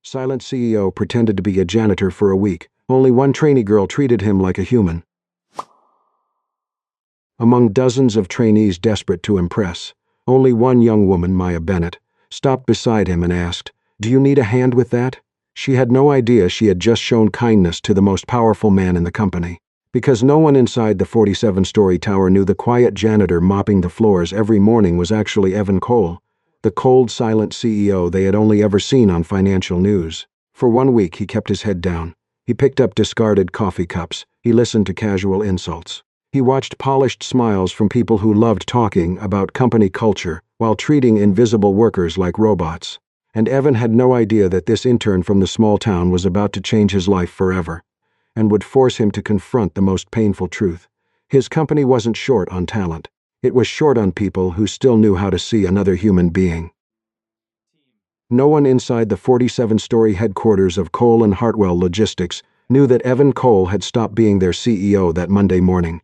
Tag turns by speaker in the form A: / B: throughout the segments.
A: Silent CEO pretended to be a janitor for a week. Only one trainee girl treated him like a human. Among dozens of trainees desperate to impress, only one young woman, Maya Bennett, stopped beside him and asked, "Do you need a hand with that?" She had no idea she had just shown kindness to the most powerful man in the company. Because no one inside the 47-story tower knew the quiet janitor mopping the floors every morning was actually Evan Cole, the cold, silent CEO they had only ever seen on financial news. For 1 week he kept his head down. He picked up discarded coffee cups. He listened to casual insults. He watched polished smiles from people who loved talking about company culture while treating invisible workers like robots. And Evan had no idea that this intern from the small town was about to change his life forever, and would force him to confront the most painful truth. His company wasn't short on talent. It was short on people who still knew how to see another human being. No one inside the 47-story headquarters of Cole and Hartwell Logistics knew that Evan Cole had stopped being their CEO that Monday morning.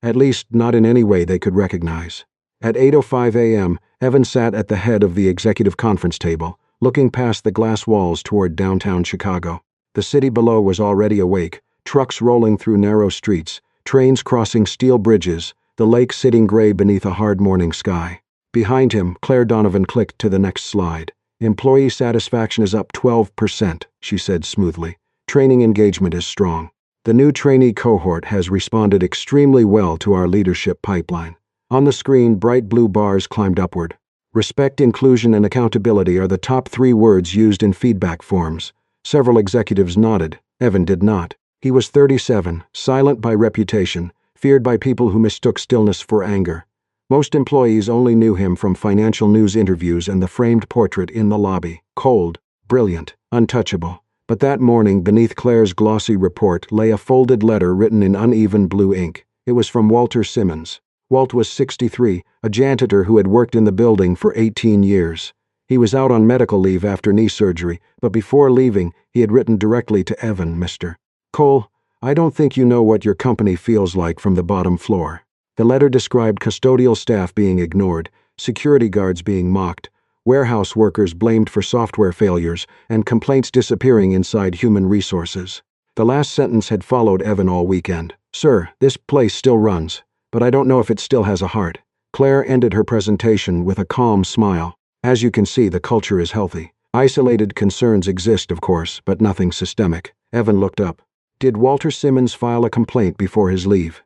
A: At least, not in any way they could recognize. At 8:05 a.m., Evan sat at the head of the executive conference table, looking past the glass walls toward downtown Chicago. The city below was already awake, trucks rolling through narrow streets, trains crossing steel bridges, the lake sitting gray beneath a hard morning sky. Behind him, Claire Donovan clicked to the next slide. "Employee satisfaction is up 12%, she said smoothly. "Training engagement is strong. The new trainee cohort has responded extremely well to our leadership pipeline." On the screen, bright blue bars climbed upward. Respect, inclusion, and accountability are the top 3 words used in feedback forms. Several executives nodded. Evan did not. He was 37, silent by reputation, feared by people who mistook stillness for anger. Most employees only knew him from financial news interviews and the framed portrait in the lobby. Cold, brilliant, untouchable. But that morning, beneath Claire's glossy report, lay a folded letter written in uneven blue ink. It was from Walter Simmons. Walt was 63, a janitor who had worked in the building for 18 years. He was out on medical leave after knee surgery, but before leaving, he had written directly to Evan, "Mr. Cole, I don't think you know what your company feels like from the bottom floor." The letter described custodial staff being ignored, security guards being mocked, warehouse workers blamed for software failures, and complaints disappearing inside human resources. The last sentence had followed Evan all weekend. "Sir, this place still runs, but I don't know if it still has a heart." Claire ended her presentation with a calm smile. "As you can see, the culture is healthy. Isolated concerns exist, of course, but nothing systemic." Evan looked up. "Did Walter Simmons file a complaint before his leave?"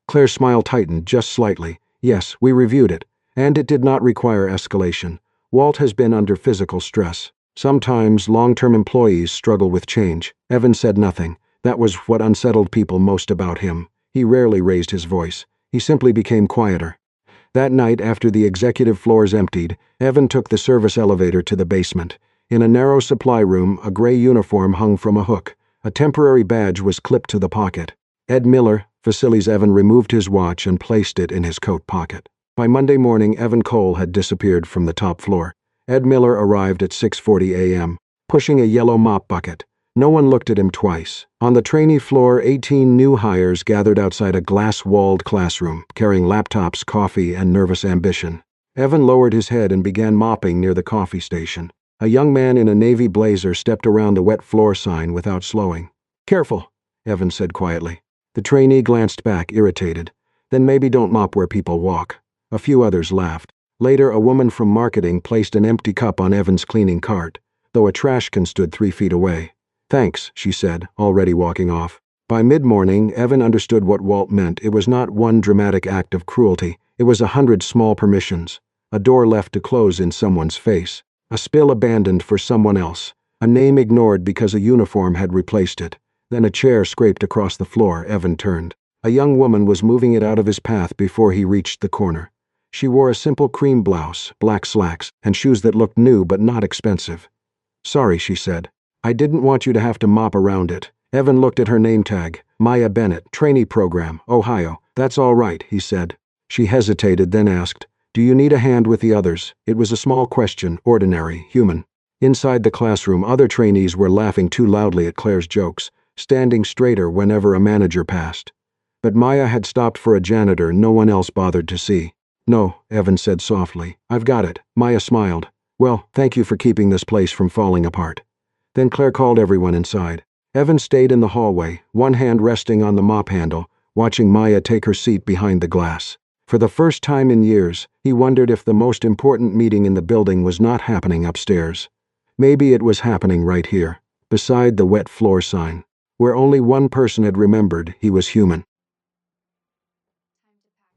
A: Claire's smile tightened just slightly. "Yes, we reviewed it, and it did not require escalation. Walt has been under physical stress. Sometimes long-term employees struggle with change." Evan said nothing. That was what unsettled people most about him. He rarely raised his voice. He simply became quieter. That night, after the executive floors emptied, Evan took the service elevator to the basement. In a narrow supply room, a gray uniform hung from a hook. A temporary badge was clipped to the pocket. Ed Miller, Facilities Evan removed his watch and placed it in his coat pocket. By Monday morning, Evan Cole had disappeared from the top floor. Ed Miller arrived at 6:40 a.m., pushing a yellow mop bucket. No one looked at him twice. On the trainee floor, 18 new hires gathered outside a glass-walled classroom, carrying laptops, coffee, and nervous ambition. Evan lowered his head and began mopping near the coffee station. A young man in a navy blazer stepped around the wet floor sign without slowing. "Careful," Evan said quietly. The trainee glanced back, irritated. "Then maybe don't mop where people walk." A few others laughed. Later, a woman from marketing placed an empty cup on Evan's cleaning cart, though a trash can stood 3 feet away. "Thanks," she said, already walking off. By mid-morning, Evan understood what Walt meant. It was not one dramatic act of cruelty. It was 100 small permissions. A door left to close in someone's face. A spill abandoned for someone else. A name ignored because a uniform had replaced it. Then a chair scraped across the floor. Evan turned. A young woman was moving it out of his path before he reached the corner. She wore a simple cream blouse, black slacks, and shoes that looked new but not expensive. "Sorry," she said. "I didn't want you to have to mop around it." Evan looked at her name tag. "Maya Bennett, Trainee Program, Ohio." "That's all right," he said. She hesitated, then asked, "Do you need a hand with the others?" It was a small question, ordinary, human. Inside the classroom, other trainees were laughing too loudly at Claire's jokes, standing straighter whenever a manager passed. But Maya had stopped for a janitor no one else bothered to see. "No," Evan said softly. "I've got it." Maya smiled. "Well, thank you for keeping this place from falling apart." Then Claire called everyone inside. Evan stayed in the hallway, one hand resting on the mop handle, watching Maya take her seat behind the glass. For the first time in years, he wondered if the most important meeting in the building was not happening upstairs. Maybe it was happening right here, beside the wet floor sign, where only one person had remembered he was human.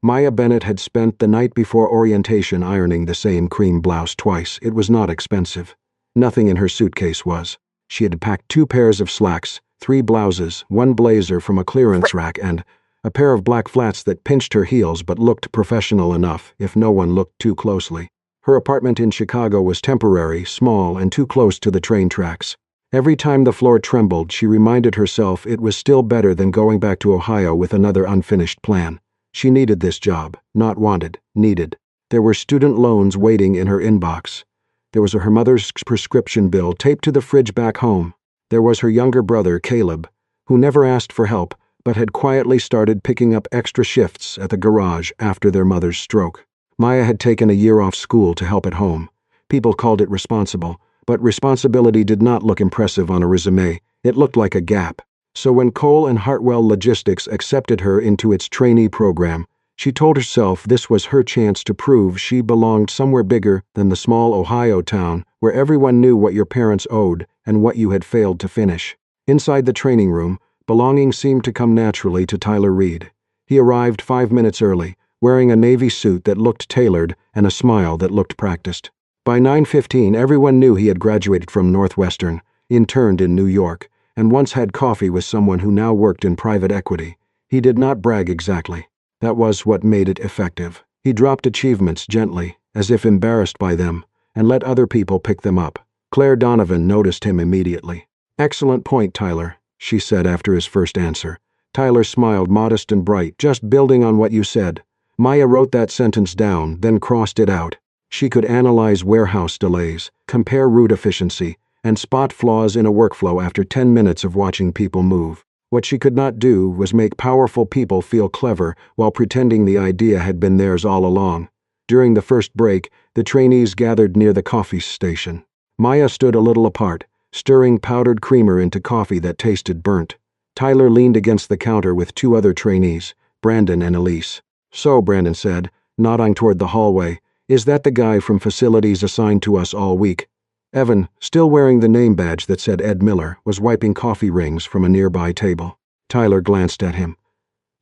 A: Maya Bennett had spent the night before orientation ironing the same cream blouse twice. It was not expensive. Nothing in her suitcase was. She had packed 2 pairs of slacks, 3 blouses, 1 blazer from a clearance rack, and a pair of black flats that pinched her heels but looked professional enough if no one looked too closely. Her apartment in Chicago was temporary, small, and too close to the train tracks. Every time the floor trembled, she reminded herself it was still better than going back to Ohio with another unfinished plan. She needed this job, not wanted, needed. There were student loans waiting in her inbox. There was her mother's prescription bill taped to the fridge back home. There was her younger brother, Caleb, who never asked for help, but had quietly started picking up extra shifts at the garage after their mother's stroke. Maya had taken a year off school to help at home. People called it responsible, but responsibility did not look impressive on a resume. It looked like a gap. So when Cole and Hartwell Logistics accepted her into its trainee program, she told herself this was her chance to prove she belonged somewhere bigger than the small Ohio town where everyone knew what your parents owed and what you had failed to finish. Inside the training room, belonging seemed to come naturally to Tyler Reed. He arrived 5 minutes early, wearing a navy suit that looked tailored and a smile that looked practiced. By 9:15, everyone knew he had graduated from Northwestern, interned in New York, and once had coffee with someone who now worked in private equity. He did not brag exactly. That was what made it effective. He dropped achievements gently, as if embarrassed by them, and let other people pick them up. Claire Donovan noticed him immediately. "Excellent point, Tyler," she said after his first answer. Tyler smiled, modest and bright. "Just building on what you said." Maya wrote that sentence down, then crossed it out. She could analyze warehouse delays, compare route efficiency, and spot flaws in a workflow after 10 minutes of watching people move. What she could not do was make powerful people feel clever while pretending the idea had been theirs all along. During the first break, the trainees gathered near the coffee station. Maya stood a little apart, stirring powdered creamer into coffee that tasted burnt. Tyler leaned against the counter with 2 other trainees, Brandon and Elise. "So," Brandon said, nodding toward the hallway, "is that the guy from facilities assigned to us all week?" Evan, still wearing the name badge that said Ed Miller, was wiping coffee rings from a nearby table. Tyler glanced at him.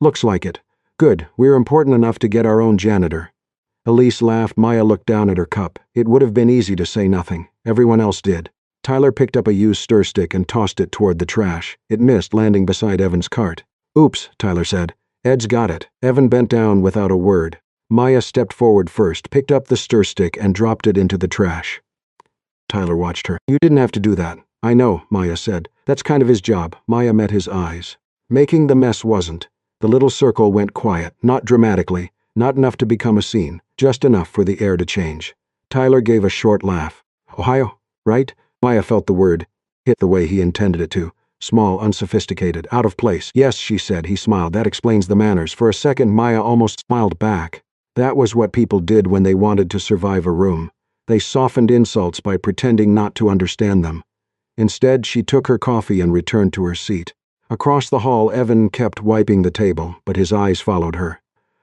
A: "Looks like it. Good, we're important enough to get our own janitor." Elise laughed. Maya looked down at her cup. It would have been easy to say nothing. Everyone else did. Tyler picked up a used stir stick and tossed it toward the trash. It missed, landing beside Evan's cart. "Oops," Tyler said. "Ed's got it." Evan bent down without a word. Maya stepped forward first, picked up the stir stick, and dropped it into the trash. Tyler watched her. "You didn't have to do that." "I know," Maya said. "That's kind of his job." Maya met his eyes. Making the mess wasn't. The little circle went quiet, not dramatically, not enough to become a scene, just enough for the air to change. Tyler gave a short laugh. "Ohio, right?" Maya felt the word hit the way he intended it to. Small, unsophisticated, out of place. "Yes," she said. He smiled. "That explains the manners." For a second, Maya almost smiled back. That was what people did when they wanted to survive a room. They softened insults by pretending not to understand them. Instead, she took her coffee and returned to her seat. Across the hall, Evan kept wiping the table, but his eyes followed her.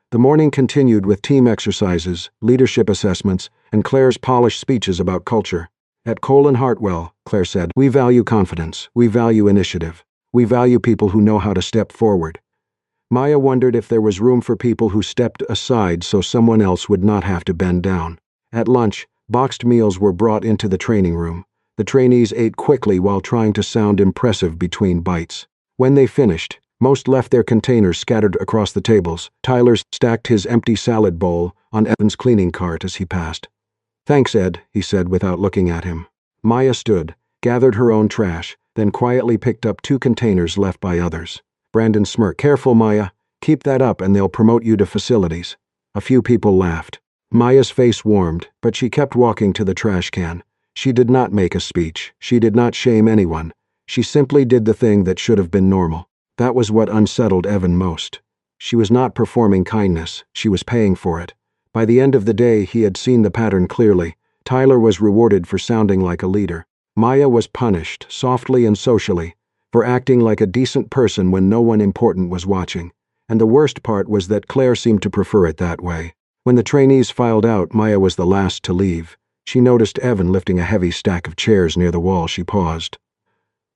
A: The morning continued with team exercises, leadership assessments, and Claire's polished speeches about culture. "At Cole and Hartwell," Claire said, "we value confidence, we value initiative, we value people who know how to step forward." Maya wondered if there was room for people who stepped aside so someone else would not have to bend down. At lunch, boxed meals were brought into the training room. The trainees ate quickly while trying to sound impressive between bites. When they finished, most left their containers scattered across the tables. Tyler stacked his empty salad bowl on Evan's cleaning cart as he passed. "Thanks, Ed," he said without looking at him. Maya stood, gathered her own trash, then quietly picked up 2 containers left by others. Brandon smirked. "Careful, Maya. Keep that up and they'll promote you to facilities." A few people laughed. Maya's face warmed, but she kept walking to the trash can. She did not make a speech. She did not shame anyone. She simply did the thing that should have been normal. That was what unsettled Evan most. She was not performing kindness. She was paying for it. By the end of the day, he had seen the pattern clearly. Tyler was rewarded for sounding like a leader. Maya was punished, softly and socially, for acting like a decent person when no one important was watching, and the worst part was that Claire seemed to prefer it that way. When the trainees filed out, Maya was the last to leave. She noticed Evan lifting a heavy stack of chairs near the wall. She paused.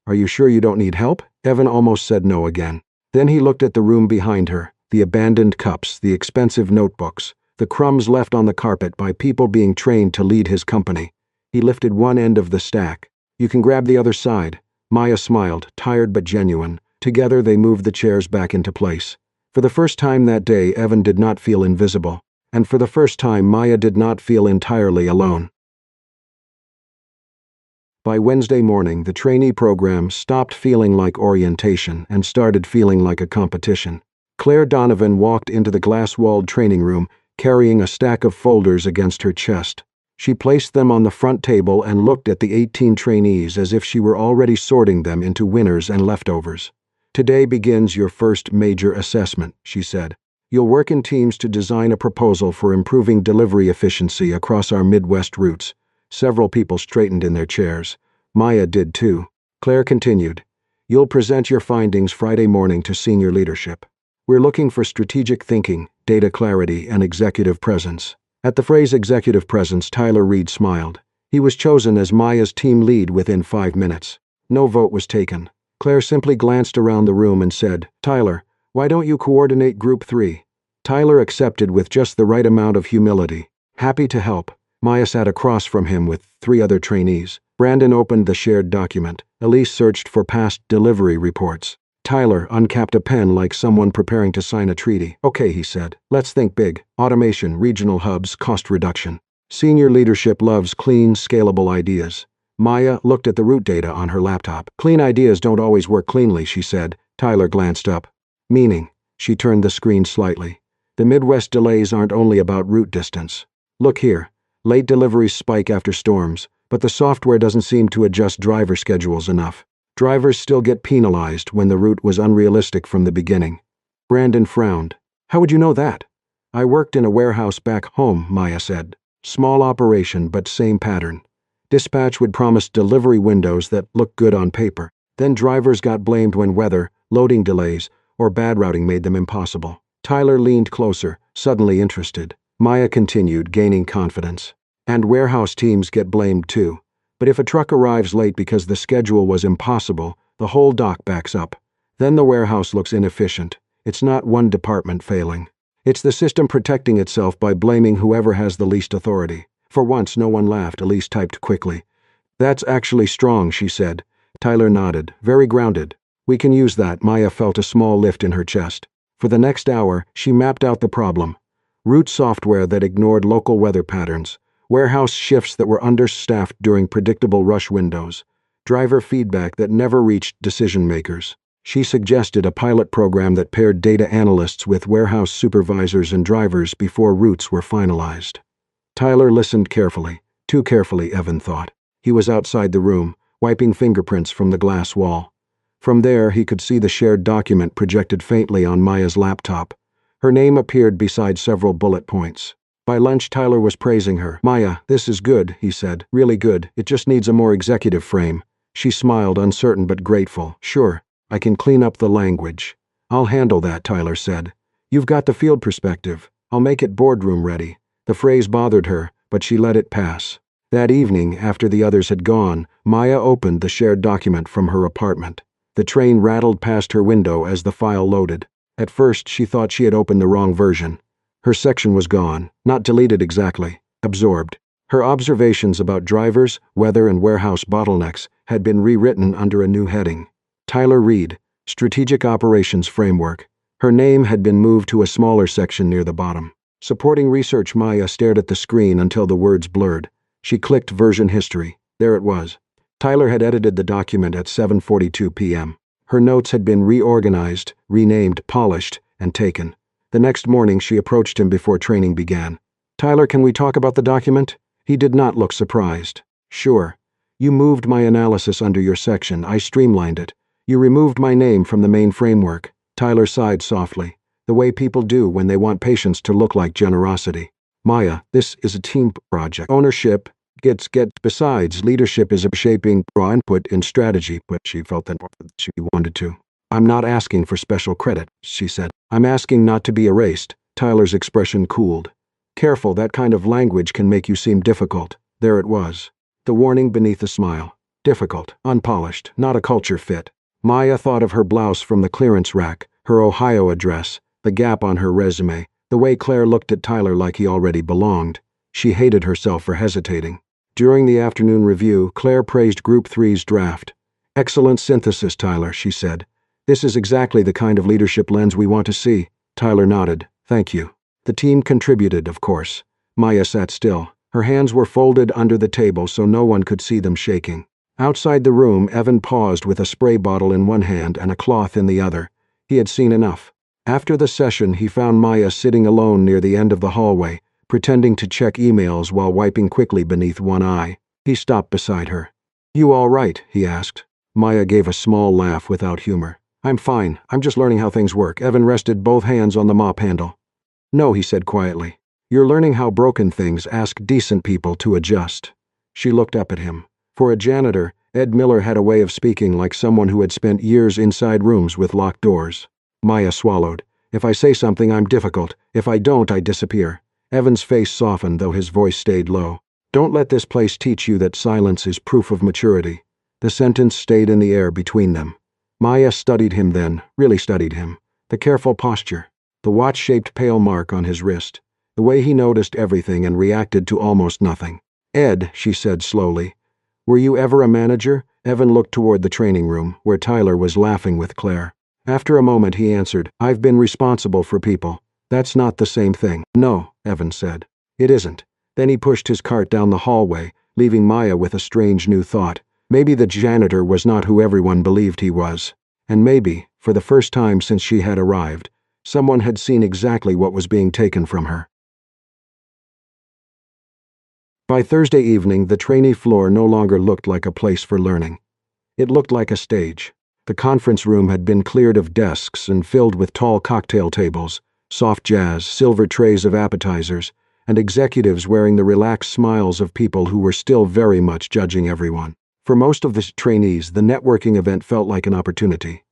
A: "Are you sure you don't need help?" Evan almost said no again. Then he looked at the room behind her, the abandoned cups, the expensive notebooks, the crumbs left on the carpet by people being trained to lead his company. He lifted one end of the stack. "You can grab the other side." Maya smiled, tired but genuine. Together they moved the chairs back into place. For the first time that day, Evan did not feel invisible. And for the first time, Maya did not feel entirely alone. By Wednesday morning, the trainee program stopped feeling like orientation and started feeling like a competition. Claire Donovan walked into the glass-walled training room, carrying a stack of folders against her chest. She placed them on the front table and looked at the 18 trainees as if she were already sorting them into winners and leftovers. "Today begins your first major assessment," she said. "You'll work in teams to design a proposal for improving delivery efficiency across our Midwest routes." Several people straightened in their chairs. Maya did too. Claire continued, "You'll present your findings Friday morning to senior leadership. We're looking for strategic thinking, data clarity, and executive presence." At the phrase executive presence, Tyler Reed smiled. He was chosen as Maya's team lead within 5 minutes. No vote was taken. Claire simply glanced around the room and said, "Tyler, why don't you coordinate Group 3? Tyler accepted with just the right amount of humility. "Happy to help." Maya sat across from him with 3 other trainees. Brandon opened the shared document. Elise searched for past delivery reports. Tyler uncapped a pen like someone preparing to sign a treaty. "Okay," he said. "Let's think big. Automation, regional hubs, cost reduction." Senior leadership loves clean, scalable ideas. Maya looked at the route data on her laptop. "Clean ideas don't always work cleanly," she said. Tyler glanced up. "Meaning?" She turned the screen slightly. "The Midwest delays aren't only about route distance. Look here. Late deliveries spike after storms, but the software doesn't seem to adjust driver schedules enough. Drivers still get penalized when the route was unrealistic from the beginning." Brandon frowned. "How would you know that?" "I worked in a warehouse back home," Maya said. "Small operation, but same pattern. Dispatch would promise delivery windows that looked good on paper. Then drivers got blamed when weather, loading delays, or bad routing made them impossible." Tyler leaned closer, suddenly interested. Maya continued, gaining confidence. "And warehouse teams get blamed too. But if a truck arrives late because the schedule was impossible, the whole dock backs up. Then the warehouse looks inefficient. It's not one department failing. It's the system protecting itself by blaming whoever has the least authority." For once, no one laughed. Elise typed quickly. "That's actually strong," she said. Tyler nodded. "Very grounded. We can use that." Maya felt a small lift in her chest. For the next hour, she mapped out the problem. Route software that ignored local weather patterns. Warehouse shifts that were understaffed during predictable rush windows. Driver feedback that never reached decision makers. She suggested a pilot program that paired data analysts with warehouse supervisors and drivers before routes were finalized. Tyler listened carefully. Too carefully, Evan thought. He was outside the room, wiping fingerprints from the glass wall. From there, he could see the shared document projected faintly on Maya's laptop. Her name appeared beside several bullet points. By lunch, Tyler was praising her. "Maya, this is good," he said. "Really good. It just needs a more executive frame." She smiled, uncertain but grateful. "Sure, I can clean up the language." "I'll handle that," Tyler said. "You've got the field perspective. I'll make it boardroom ready." The phrase bothered her, but she let it pass. That evening, after the others had gone, Maya opened the shared document from her apartment. The train rattled past her window as the file loaded. At first, she thought she had opened the wrong version. Her section was gone, not deleted exactly, absorbed. Her observations about drivers, weather, and warehouse bottlenecks had been rewritten under a new heading. Tyler Reed, Strategic Operations Framework. Her name had been moved to a smaller section near the bottom. Supporting research. Maya stared at the screen until the words blurred. She clicked version history. There it was. Tyler had edited the document at 7:42 p.m. Her notes had been reorganized, renamed, polished, and taken. The next morning, she approached him before training began. "Tyler, can we talk about the document?" He did not look surprised. "Sure. You moved my analysis under your section. I streamlined it. You removed my name from the main framework." Tyler sighed softly, the way people do when they want patience to look like generosity. "Maya, this is a team project. Ownership, Besides, leadership is shaping raw input in strategy, but she felt that she wanted to. I'm not asking for special credit, she said. I'm asking not to be erased. Tyler's expression cooled. Careful, that kind of language can make you seem difficult. There it was. The warning beneath the smile. Difficult, unpolished, not a culture fit. Maya thought of her blouse from the clearance rack, her Ohio address, the gap on her resume, the way Claire looked at Tyler like he already belonged. She hated herself for hesitating. During the afternoon review, Claire praised Group 3's draft. Excellent synthesis, Tyler, she said. This is exactly the kind of leadership lens we want to see. Tyler nodded. Thank you. The team contributed, of course. Maya sat still. Her hands were folded under the table so no one could see them shaking. Outside the room, Evan paused with a spray bottle in one hand and a cloth in the other. He had seen enough. After the session, he found Maya sitting alone near the end of the hallway, pretending to check emails while wiping quickly beneath one eye. He stopped beside her. You all right? He asked. Maya gave a small laugh without humor. I'm fine. I'm just learning how things work. Evan rested both hands on the mop handle. No, he said quietly. You're learning how broken things ask decent people to adjust. She looked up at him. For a janitor, Ed Miller had a way of speaking like someone who had spent years inside rooms with locked doors. Maya swallowed. If I say something, I'm difficult. If I don't, I disappear. Evan's face softened, though his voice stayed low. Don't let this place teach you that silence is proof of maturity. The sentence stayed in the air between them. Maya studied him then, really studied him. The careful posture, the watch-shaped pale mark on his wrist, the way he noticed everything and reacted to almost nothing. Ed, she said slowly, were you ever a manager? Evan looked toward the training room, where Tyler was laughing with Claire. After a moment he answered, I've been responsible for people. That's not the same thing. No, Evan said. It isn't. Then he pushed his cart down the hallway, leaving Maya with a strange new thought. Maybe the janitor was not who everyone believed he was. And maybe, for the first time since she had arrived, someone had seen exactly what was being taken from her. By Thursday evening, the trainee floor no longer looked like a place for learning. It looked like a stage. The conference room had been cleared of desks and filled with tall cocktail tables, soft jazz, silver trays of appetizers, and executives wearing the relaxed smiles of people who were still very much judging everyone. For most of the trainees, the networking event felt like an opportunity.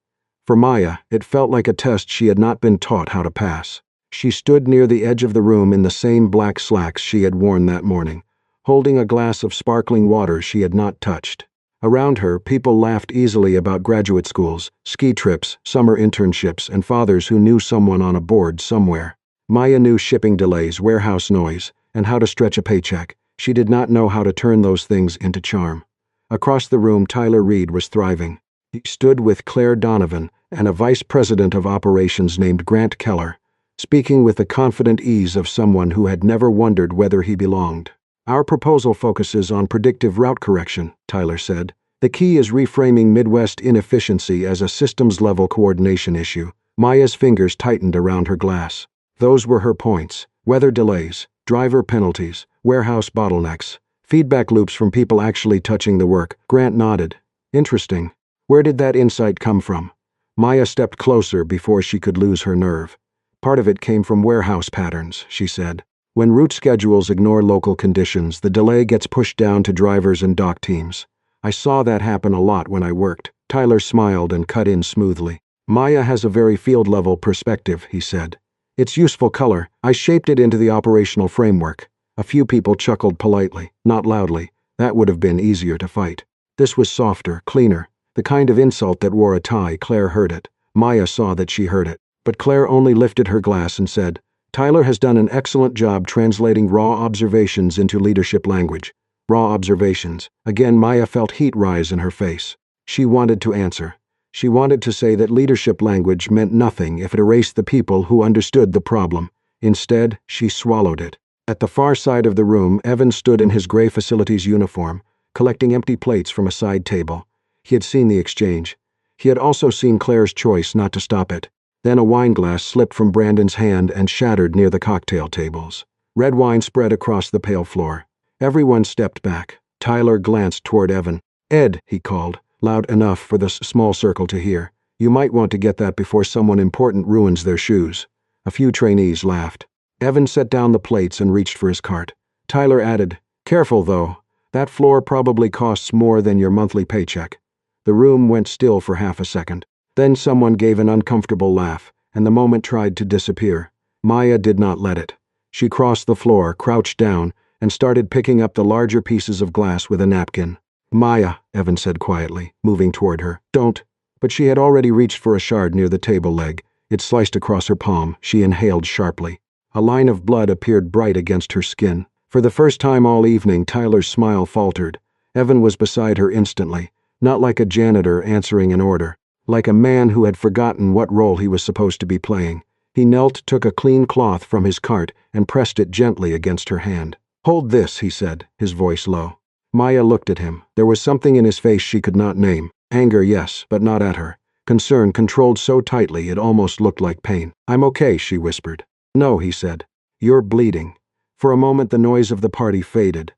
A: For Maya, it felt like a test she had not been taught how to pass. She stood near the edge of the room in the same black slacks she had worn that morning, holding a glass of sparkling water she had not touched. Around her, people laughed easily about graduate schools, ski trips, summer internships, and fathers who knew someone on a board somewhere. Maya knew shipping delays, warehouse noise, and how to stretch a paycheck. She did not know how to turn those things into charm. Across the room, Tyler Reed was thriving. He stood with Claire Donovan and a vice president of operations named Grant Keller, speaking with the confident ease of someone who had never wondered whether he belonged. Our proposal focuses on predictive route correction, Tyler said. The key is reframing Midwest inefficiency as a systems-level coordination issue. Maya's fingers tightened around her glass. Those were her points: weather delays, driver penalties, warehouse bottlenecks, feedback loops from people actually touching the work. Grant nodded. Interesting. Where did that insight come from? Maya stepped closer before she could lose her nerve. Part of it came from warehouse patterns, she said. When route schedules ignore local conditions, the delay gets pushed down to drivers and dock teams. I saw that happen a lot when I worked. Tyler smiled and cut in smoothly. Maya has a very field-level perspective, he said. It's useful color. I shaped it into the operational framework. A few people chuckled politely, not loudly. That would have been easier to fight. This was softer, cleaner. The kind of insult that wore a tie. Claire heard it. Maya saw that she heard it. But Claire only lifted her glass and said, Tyler has done an excellent job translating raw observations into leadership language. Raw observations. Again, Maya felt heat rise in her face. She wanted to answer. She wanted to say that leadership language meant nothing if it erased the people who understood the problem. Instead, she swallowed it. At the far side of the room, Evan stood in his gray facilities uniform, collecting empty plates from a side table. He had seen the exchange. He had also seen Claire's choice not to stop it. Then a wine glass slipped from Brandon's hand and shattered near the cocktail tables. Red wine spread across the pale floor. Everyone stepped back. Tyler glanced toward Evan. Ed, he called, loud enough for the small circle to hear. You might want to get that before someone important ruins their shoes. A few trainees laughed. Evan set down the plates and reached for his cart. Tyler added, Careful, though. That floor probably costs more than your monthly paycheck." The room went still for half a second. Then someone gave an uncomfortable laugh, and the moment tried to disappear. Maya did not let it. She crossed the floor, crouched down, and started picking up the larger pieces of glass with a napkin. "Maya," Evan said quietly, moving toward her. "Don't." But she had already reached for a shard near the table leg. It sliced across her palm. She inhaled sharply. A line of blood appeared bright against her skin. For the first time all evening, Tyler's smile faltered. Evan was beside her instantly, not like a janitor answering an order, like a man who had forgotten what role he was supposed to be playing. He knelt, took a clean cloth from his cart, and pressed it gently against her hand. "Hold this," he said, his voice low. Maya looked at him. There was something in his face she could not name. Anger, yes, but not at her. Concern controlled so tightly it almost looked like pain. "I'm okay," she whispered. "No," he said. "You're bleeding." For a moment the noise of the party faded.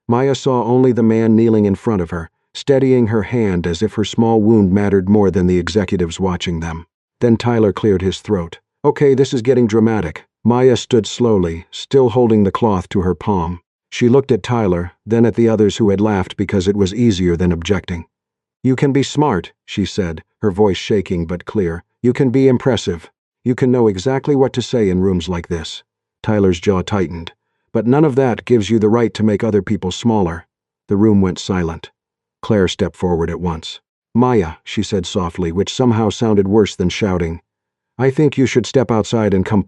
A: Maya saw only the man kneeling in front of her, steadying her hand as if her small wound mattered more than the executives watching them. Then Tyler cleared his throat. "Okay, this is getting dramatic." Maya stood slowly, still holding the cloth to her palm. She looked at Tyler, then at the others who had laughed because it was easier than objecting. "You can be smart," she said, her voice shaking but clear. "You can be impressive. You can know exactly what to say in rooms like this." Tyler's jaw tightened. "But none of that gives you the right to make other people smaller." The room went silent. Claire stepped forward at once. "Maya," she said softly, which somehow sounded worse than shouting, "I think you should step outside and come."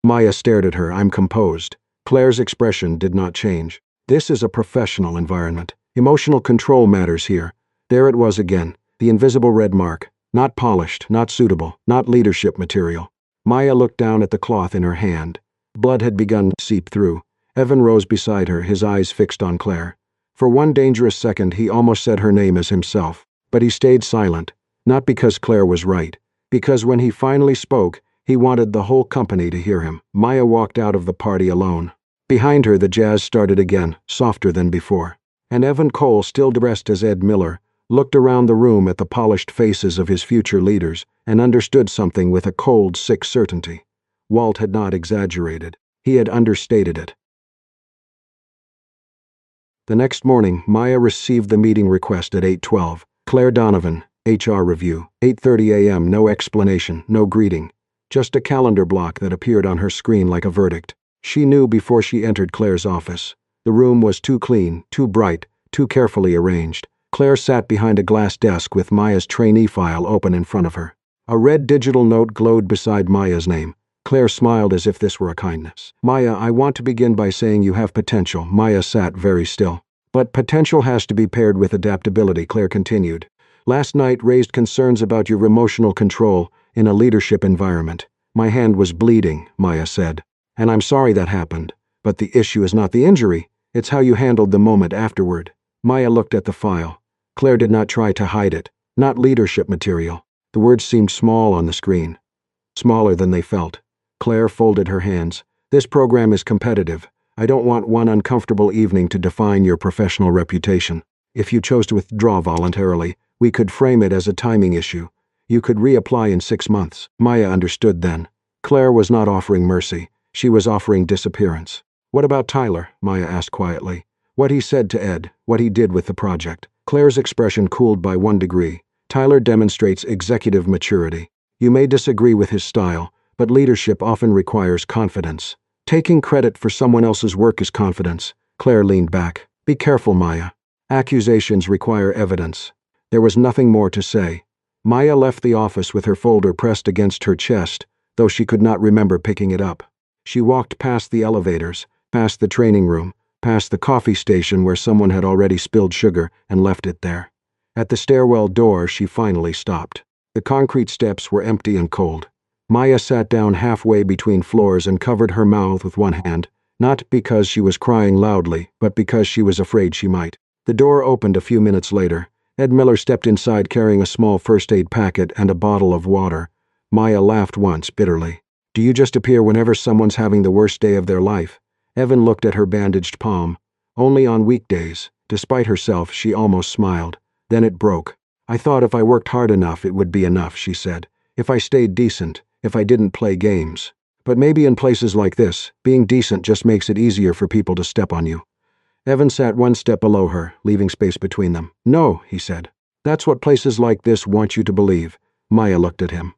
A: Maya stared at her. "I'm composed." Claire's expression did not change. "This is a professional environment. Emotional control matters here." There it was again, the invisible red mark. Not polished, not suitable, not leadership material. Maya looked down at the cloth in her hand. Blood had begun to seep through. Evan rose beside her, his eyes fixed on Claire. For one dangerous second he almost said her name as himself. But he stayed silent, not because Claire was right, because when he finally spoke, he wanted the whole company to hear him. Maya walked out of the party alone. Behind her the jazz started again, softer than before. And Evan Cole, still dressed as Ed Miller, looked around the room at the polished faces of his future leaders and understood something with a cold, sick certainty. Walt had not exaggerated. He had understated it. The next morning, Maya received the meeting request at 8:12. Claire Donovan, HR review. 8:30 a.m., no explanation, no greeting. Just a calendar block that appeared on her screen like a verdict. She knew before she entered Claire's office. The room was too clean, too bright, too carefully arranged. Claire sat behind a glass desk with Maya's trainee file open in front of her. A red digital note glowed beside Maya's name. Claire smiled as if this were a kindness. "Maya, I want to begin by saying you have potential." Maya sat very still. "But potential has to be paired with adaptability," Claire continued. "Last night raised concerns about your emotional control in a leadership environment." "My hand was bleeding," Maya said. "And I'm sorry that happened. But the issue is not the injury. It's how you handled the moment afterward." Maya looked at the file. Claire did not try to hide it. Not leadership material. The words seemed small on the screen. Smaller than they felt. Claire folded her hands. "This program is competitive. I don't want one uncomfortable evening to define your professional reputation. If you chose to withdraw voluntarily, we could frame it as a timing issue. You could reapply in 6 months." Maya understood then. Claire was not offering mercy. She was offering disappearance. "What about Tyler?" Maya asked quietly. "What he said to Ed, what he did with the project." Claire's expression cooled by 1 degree. "Tyler demonstrates executive maturity. You may disagree with his style, but leadership often requires confidence. Taking credit for someone else's work is confidence." Claire leaned back. "Be careful, Maya. Accusations require evidence." There was nothing more to say. Maya left the office with her folder pressed against her chest, though she could not remember picking it up. She walked past the elevators, past the training room, past the coffee station where someone had already spilled sugar and left it there. At the stairwell door, she finally stopped. The concrete steps were empty and cold. Maya sat down halfway between floors and covered her mouth with one hand, not because she was crying loudly, but because she was afraid she might. The door opened a few minutes later. Ed Miller stepped inside carrying a small first aid packet and a bottle of water. Maya laughed once, bitterly. "Do you just appear whenever someone's having the worst day of their life?" Evan looked at her bandaged palm. "Only on weekdays." Despite herself, she almost smiled. Then it broke. "I thought if I worked hard enough, it would be enough," she said. "If I stayed decent, if I didn't play games. But maybe in places like this, being decent just makes it easier for people to step on you." Evan sat one step below her, leaving space between them. No, he said. That's what places like this want you to believe. Maya looked at him.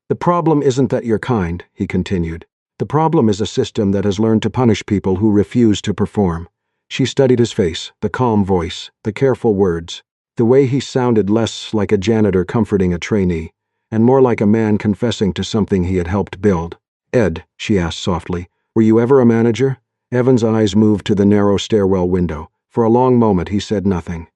A: The problem isn't that you're kind, he continued. The problem is a system that has learned to punish people who refuse to perform. She studied his face, the calm voice, the careful words. The way he sounded less like a janitor comforting a trainee, and more like a man confessing to something he had helped build. Ed, she asked softly, were you ever a manager? Evan's eyes moved to the narrow stairwell window. For a long moment he said nothing.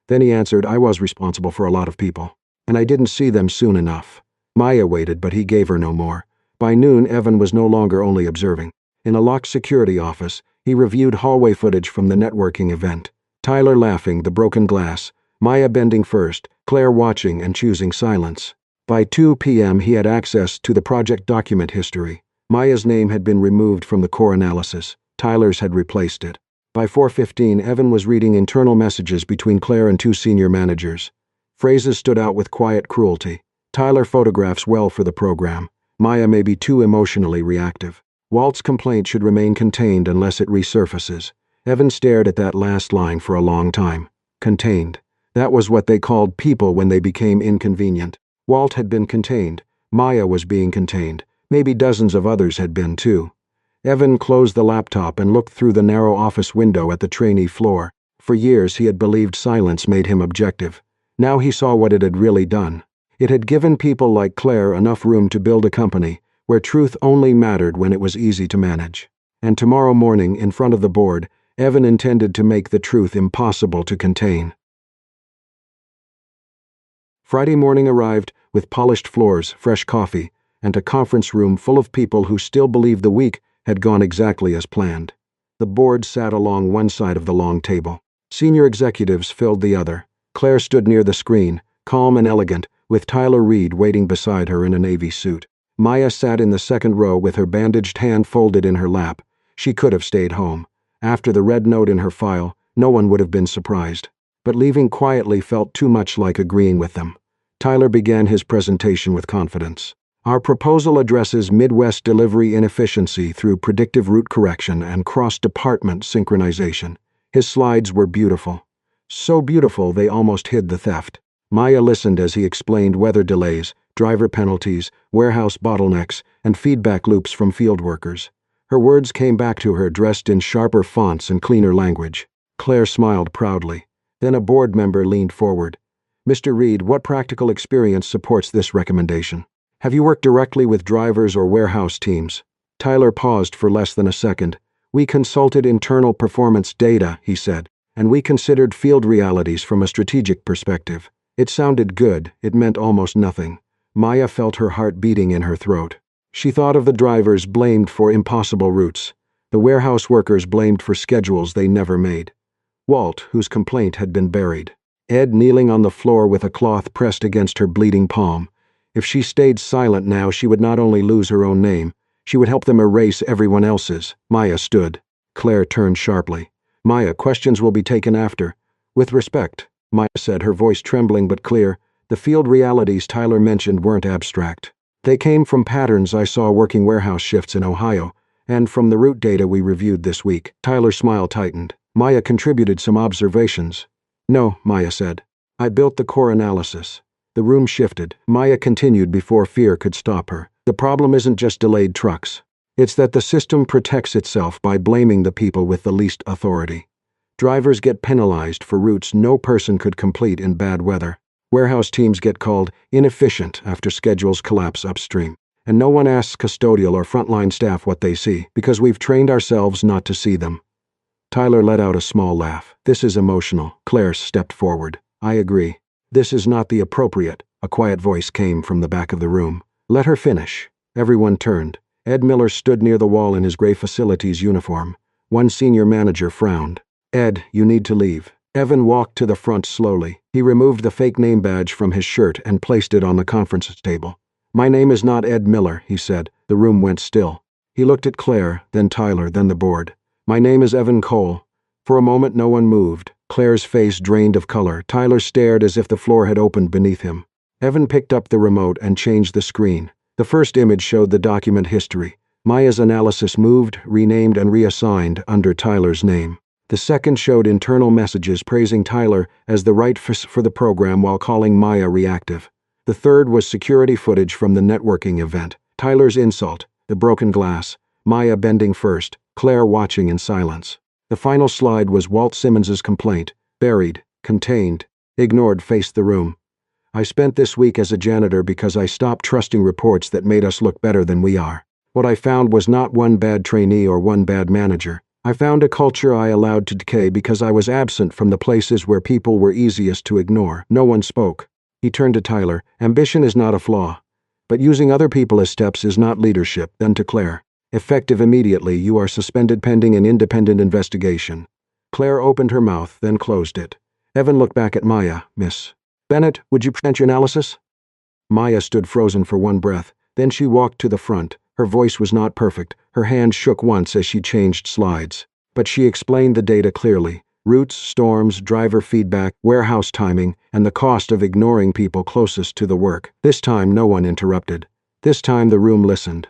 A: Then he answered, I was responsible for a lot of people, and I didn't see them soon enough. Maya waited, but he gave her no more. By noon, Evan was no longer only observing. In a locked security office, he reviewed hallway footage from the networking event. Tyler laughing, the broken glass, Maya bending first, Claire watching and choosing silence. By 2 p.m. he had access to the project document history. Maya's name had been removed from the core analysis. Tyler's had replaced it. By 4:15, Evan was reading internal messages between Claire and 2 senior managers. Phrases stood out with quiet cruelty. Tyler photographs well for the program. Maya may be too emotionally reactive. Walt's complaint should remain contained unless it resurfaces. Evan stared at that last line for a long time. Contained. That was what they called people when they became inconvenient. Walt had been contained. Maya was being contained. Maybe dozens of others had been too. Evan closed the laptop and looked through the narrow office window at the trainee floor. For years he had believed silence made him objective. Now he saw what it had really done. It had given people like Claire enough room to build a company where truth only mattered when it was easy to manage. And tomorrow morning, in front of the board, Evan intended to make the truth impossible to contain. Friday morning arrived with polished floors, fresh coffee, and a conference room full of people who still believed the week had gone exactly as planned. The board sat along one side of the long table. Senior executives filled the other. Claire stood near the screen, calm and elegant, with Tyler Reed waiting beside her in a navy suit. Maya sat in the second row with her bandaged hand folded in her lap. She could have stayed home. After the red note in her file, no one would have been surprised. But leaving quietly felt too much like agreeing with them. Tyler began his presentation with confidence. Our proposal addresses Midwest delivery inefficiency through predictive route correction and cross-department synchronization. His slides were beautiful. So beautiful they almost hid the theft. Maya listened as he explained weather delays, driver penalties, warehouse bottlenecks, and feedback loops from field workers. Her words came back to her dressed in sharper fonts and cleaner language. Claire smiled proudly. Then a board member leaned forward. Mr. Reed, what practical experience supports this recommendation? Have you worked directly with drivers or warehouse teams? Tyler paused for less than a second. We consulted internal performance data, he said, and we considered field realities from a strategic perspective. It sounded good, it meant almost nothing. Maya felt her heart beating in her throat. She thought of the drivers blamed for impossible routes, the warehouse workers blamed for schedules they never made, Walt, whose complaint had been buried, Ed kneeling on the floor with a cloth pressed against her bleeding palm. If she stayed silent now, she would not only lose her own name, she would help them erase everyone else's. Maya stood. Claire turned sharply. Maya, questions will be taken after. With respect, Maya said, her voice trembling but clear. The field realities Tyler mentioned weren't abstract. They came from patterns I saw working warehouse shifts in Ohio, and from the route data we reviewed this week. Tyler's smile tightened. Maya contributed some observations. No, Maya said. I built the core analysis. The room shifted. Maya continued before fear could stop her. The problem isn't just delayed trucks. It's that the system protects itself by blaming the people with the least authority. Drivers get penalized for routes no person could complete in bad weather. Warehouse teams get called inefficient after schedules collapse upstream. And no one asks custodial or frontline staff what they see, because we've trained ourselves not to see them. Tyler let out a small laugh. This is emotional. Claire stepped forward. I agree. This is not the appropriate. A quiet voice came from the back of the room. Let her finish. Everyone turned. Ed Miller stood near the wall in his gray facilities uniform. One senior manager frowned. Ed, you need to leave. Evan walked to the front slowly. He removed the fake name badge from his shirt and placed it on the conference table. My name is not Ed Miller, he said. The room went still. He looked at Claire, then Tyler, then the board. My name is Evan Cole. For a moment no one moved. Claire's face drained of color. Tyler stared as if the floor had opened beneath him. Evan picked up the remote and changed the screen. The first image showed the document history. Maya's analysis moved, renamed, and reassigned under Tyler's name. The second showed internal messages praising Tyler as the right for the program while calling Maya reactive. The third was security footage from the networking event. Tyler's insult, the broken glass, Maya bending first, Claire watching in silence. The final slide was Walt Simmons's complaint, buried, contained, ignored, faced the room. I spent this week as a janitor because I stopped trusting reports that made us look better than we are. What I found was not one bad trainee or one bad manager. I found a culture I allowed to decay because I was absent from the places where people were easiest to ignore. No one spoke. He turned to Tyler. Ambition is not a flaw. But using other people as steps is not leadership. Then to Claire. Effective immediately, you are suspended pending an independent investigation. Claire opened her mouth, then closed it. Evan looked back at Maya. Miss Bennett, would you present your analysis? Maya stood frozen for one breath. Then she walked to the front. Her voice was not perfect. Her hand shook once as she changed slides. But she explained the data clearly. Routes, storms, driver feedback, warehouse timing, and the cost of ignoring people closest to the work. This time no one interrupted. This time the room listened.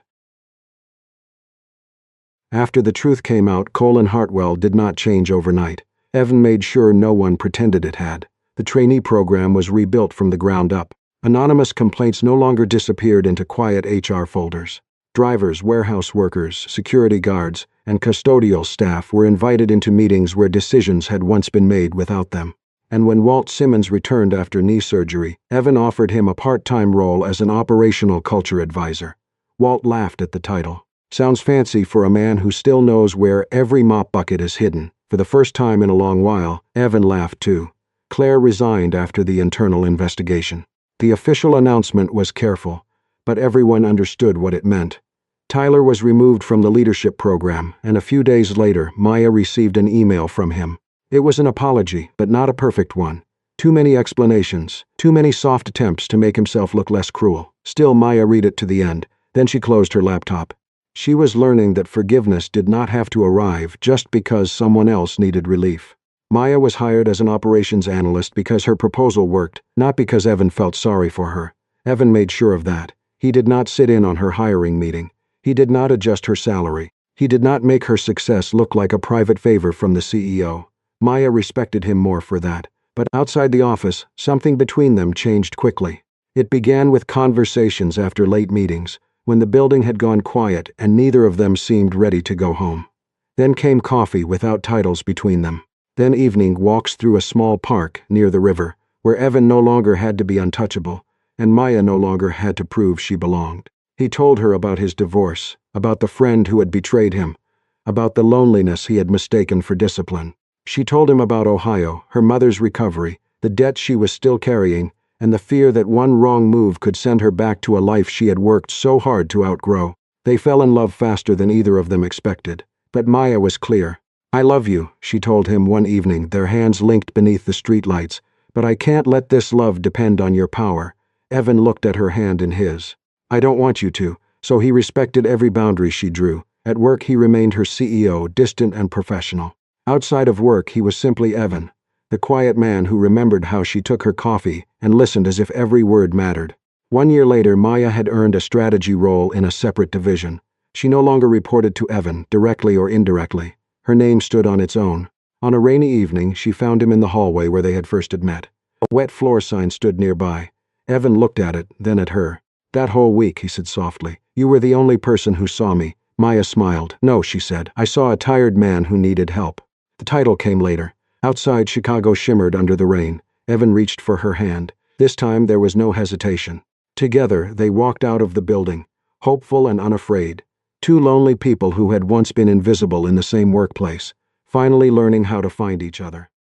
A: After the truth came out, Colin Hartwell did not change overnight. Evan made sure no one pretended it had. The trainee program was rebuilt from the ground up. Anonymous complaints no longer disappeared into quiet HR folders. Drivers, warehouse workers, security guards, and custodial staff were invited into meetings where decisions had once been made without them. And when Walt Simmons returned after knee surgery, Evan offered him a part-time role as an operational culture advisor. Walt laughed at the title. Sounds fancy for a man who still knows where every mop bucket is hidden. For the first time in a long while, Evan laughed too. Claire resigned after the internal investigation. The official announcement was careful, but everyone understood what it meant. Tyler was removed from the leadership program, and a few days later, Maya received an email from him. It was an apology, but not a perfect one. Too many explanations, too many soft attempts to make himself look less cruel. Still, Maya read it to the end. Then she closed her laptop. She was learning that forgiveness did not have to arrive just because someone else needed relief. Maya was hired as an operations analyst because her proposal worked, not because Evan felt sorry for her. Evan made sure of that. He did not sit in on her hiring meeting. He did not adjust her salary. He did not make her success look like a private favor from the CEO. Maya respected him more for that. But outside the office, something between them changed quickly. It began with conversations after late meetings, when the building had gone quiet and neither of them seemed ready to go home. Then came coffee without titles between them. Then evening walks through a small park near the river, where Evan no longer had to be untouchable, and Maya no longer had to prove she belonged. He told her about his divorce, about the friend who had betrayed him, about the loneliness he had mistaken for discipline. She told him about Ohio, her mother's recovery, the debt she was still carrying, and the fear that one wrong move could send her back to a life she had worked so hard to outgrow. They fell in love faster than either of them expected. But Maya was clear. I love you, she told him one evening, their hands linked beneath the streetlights, but I can't let this love depend on your power. Evan looked at her hand in his. I don't want you to, so he respected every boundary she drew. At work he remained her CEO, distant and professional. Outside of work he was simply Evan, the quiet man who remembered how she took her coffee and listened as if every word mattered. 1 year later, Maya had earned a strategy role in a separate division. She no longer reported to Evan, directly or indirectly. Her name stood on its own. On a rainy evening, she found him in the hallway where they had first met. A wet floor sign stood nearby. Evan looked at it, then at her. That whole week, he said softly, you were the only person who saw me. Maya smiled. No, she said. I saw a tired man who needed help. The title came later. Outside, Chicago shimmered under the rain. Evan reached for her hand. This time there was no hesitation. Together, they walked out of the building, hopeful and unafraid. Two lonely people who had once been invisible in the same workplace, finally learning how to find each other.